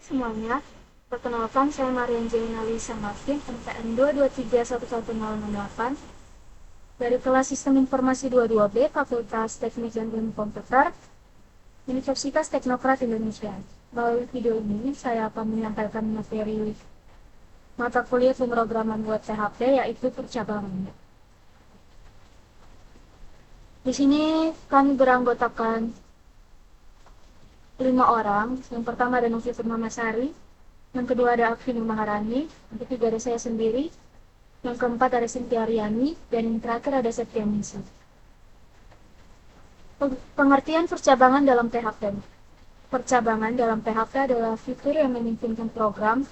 Semuanya, perkenalkan saya Marian Jaina Lisa Martin, MTN 2231108 dari kelas Sistem Informasi 22B, Fakultas Teknik dan Ilmu Komputer, Universitas Teknokrat Indonesia. Melalui video ini, saya akan menyampaikan materi mata kuliah pemrograman web PHP, yaitu percabangan. Di sini kami beranggotakan 5 orang. Yang pertama ada Novi Purnamasari, yang kedua ada Alvin Maharani, yang ketiga ada saya sendiri, yang keempat ada Cynthia Aryani, dan yang terakhir ada Septianisa. Pengertian percabangan dalam PHP. Percabangan dalam PHP adalah fitur yang memungkinkan program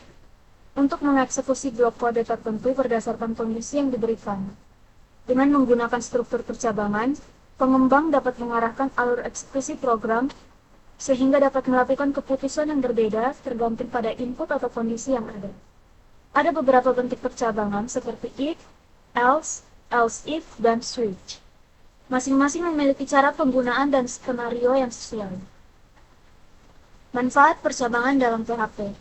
untuk mengeksekusi blok kode tertentu berdasarkan kondisi yang diberikan. Dengan menggunakan struktur percabangan, pengembang dapat mengarahkan alur eksekusi program sehingga dapat melakukan keputusan yang berbeda tergantung pada input atau kondisi yang ada. Ada beberapa bentuk percabangan seperti if, else, else if, dan switch. Masing-masing memiliki cara penggunaan dan skenario yang sesuai. Manfaat percabangan dalam PHP.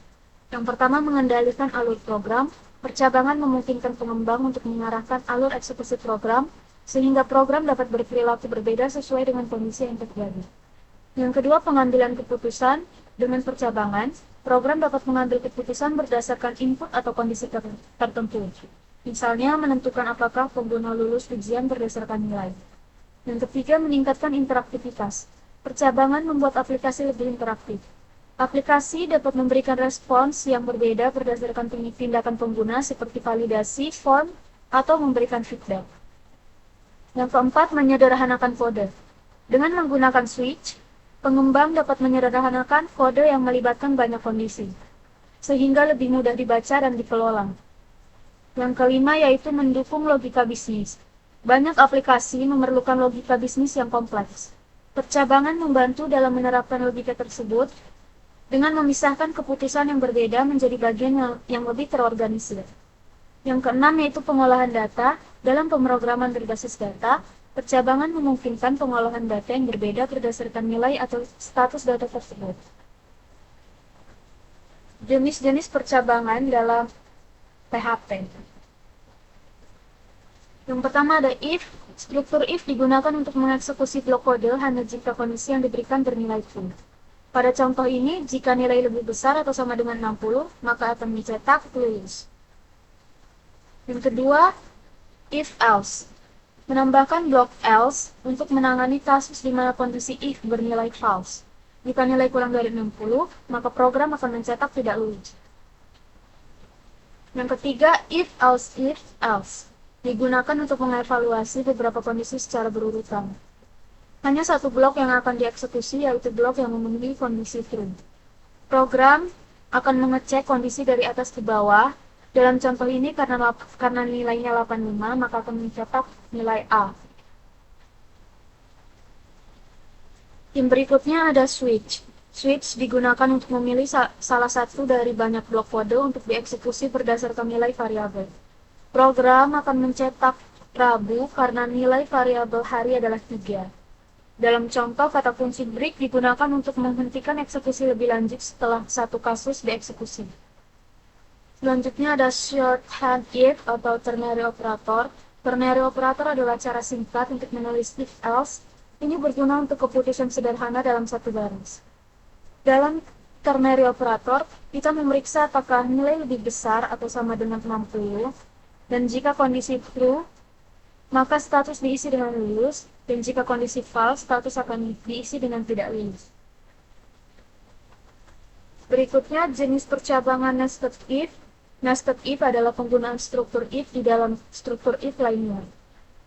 Yang pertama, mengendalikan alur program. Percabangan memungkinkan pengembang untuk mengarahkan alur eksekusi program sehingga program dapat berperilaku berbeda sesuai dengan kondisi yang terjadi. Yang kedua, pengambilan keputusan. Dengan percabangan, program dapat mengambil keputusan berdasarkan input atau kondisi tertentu. Misalnya, menentukan apakah pengguna lulus ujian berdasarkan nilai. Yang ketiga, meningkatkan interaktivitas. Percabangan membuat aplikasi lebih interaktif. Aplikasi dapat memberikan respons yang berbeda berdasarkan tindakan pengguna seperti validasi, form, atau memberikan feedback. Yang keempat, menyederhanakan kode. Dengan menggunakan switch, pengembang dapat menyederhanakan kode yang melibatkan banyak kondisi, sehingga lebih mudah dibaca dan dikelola. Yang kelima yaitu mendukung logika bisnis. Banyak aplikasi memerlukan logika bisnis yang kompleks. Percabangan membantu dalam menerapkan logika tersebut dengan memisahkan keputusan yang berbeda menjadi bagian yang lebih terorganisir. Yang keenam yaitu pengolahan data. Dalam pemrograman berbasis data, percabangan memungkinkan pengolahan data yang berbeda berdasarkan nilai atau status data tersebut. Jenis-jenis percabangan dalam PHP. Yang pertama ada if. Struktur if digunakan untuk mengeksekusi blok kode hanya jika kondisi yang diberikan bernilai true. Pada contoh ini, jika nilai lebih besar atau sama dengan 60, maka akan dicetak lulus. Yang kedua, if else. Menambahkan blok else untuk menangani kasus di mana kondisi if bernilai false. Jika nilai kurang dari 60, maka program akan mencetak tidak lulus. Yang ketiga, if else. Digunakan untuk mengevaluasi beberapa kondisi secara berurutan. Hanya satu blok yang akan dieksekusi, yaitu blok yang memenuhi kondisi true. Program akan mengecek kondisi dari atas ke bawah. Dalam contoh ini, karena nilainya 85, maka akan mencetak nilai A. Yang berikutnya ada switch. Switch digunakan untuk memilih salah satu dari banyak blok kode untuk dieksekusi berdasarkan nilai variabel. Program akan mencetak Rabu karena nilai variabel hari adalah 3. Dalam contoh, kata kunci break digunakan untuk menghentikan eksekusi lebih lanjut setelah satu kasus dieksekusi. Selanjutnya ada shorthand if atau ternary operator. Ternary operator adalah cara singkat untuk menulis if else. Ini berguna untuk keputusan sederhana dalam satu baris. Dalam ternary operator, kita memeriksa apakah nilai lebih besar atau sama dengan 60, dan jika kondisi true, maka status diisi dengan lulus, dan jika kondisi false, status akan diisi dengan tidak lulus. Berikutnya, jenis percabangan nested if. Nested if adalah penggunaan struktur if di dalam struktur if lainnya.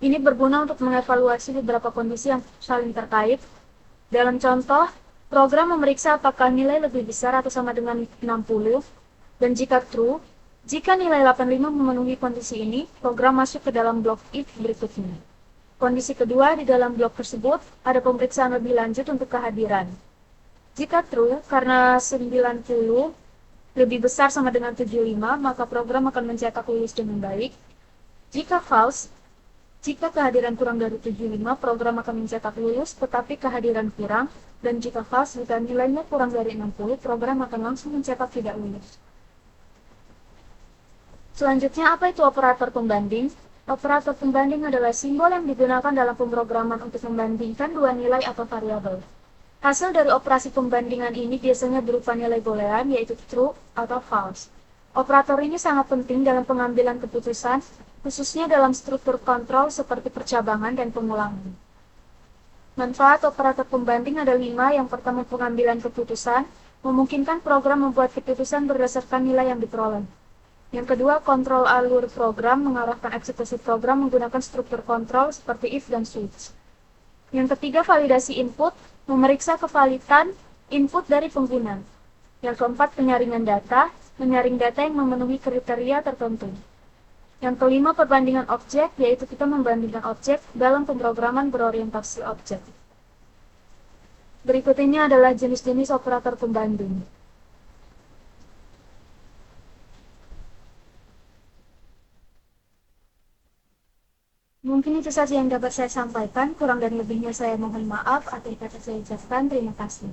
Ini berguna untuk mengevaluasi beberapa kondisi yang saling terkait. Dalam contoh, program memeriksa apakah nilai lebih besar atau sama dengan 60, dan jika true, jika nilai 85 memenuhi kondisi ini, program masuk ke dalam blok if berikutnya. Kondisi kedua, di dalam blok tersebut, ada pemeriksaan lebih lanjut untuk kehadiran. Jika true, karena 90 lebih besar sama dengan 75, maka program akan mencetak lulus dengan baik. Jika false, Jika kehadiran kurang dari 75, program akan mencetak lulus, tetapi kehadiran kurang, dan jika false jika nilainya kurang dari 60, program akan langsung mencetak tidak lulus. Selanjutnya, apa itu operator pembanding? Operator pembanding adalah simbol yang digunakan dalam pemrograman untuk membandingkan dua nilai atau variabel. Hasil dari operasi pembandingan ini biasanya berupa nilai boolean, yaitu true atau false. Operator ini sangat penting dalam pengambilan keputusan, khususnya dalam struktur kontrol seperti percabangan dan pengulangan. Manfaat operator pembanding ada 5. Yang pertama, pengambilan keputusan, memungkinkan program membuat keputusan berdasarkan nilai yang diperoleh. Yang kedua, kontrol alur program, mengarahkan eksekusi program menggunakan struktur kontrol seperti if dan switch. Yang ketiga, validasi input, memeriksa kevalidan input dari pengguna. Yang keempat, penyaringan data, menyaring data yang memenuhi kriteria tertentu. Yang kelima, perbandingan objek, yaitu kita membandingkan objek dalam pemrograman berorientasi objek. Berikut ini adalah jenis-jenis operator pembanding. Mungkin itu saja yang dapat saya sampaikan, kurang dan lebihnya saya mohon maaf. Akhir kata saya ucapkan terima kasih.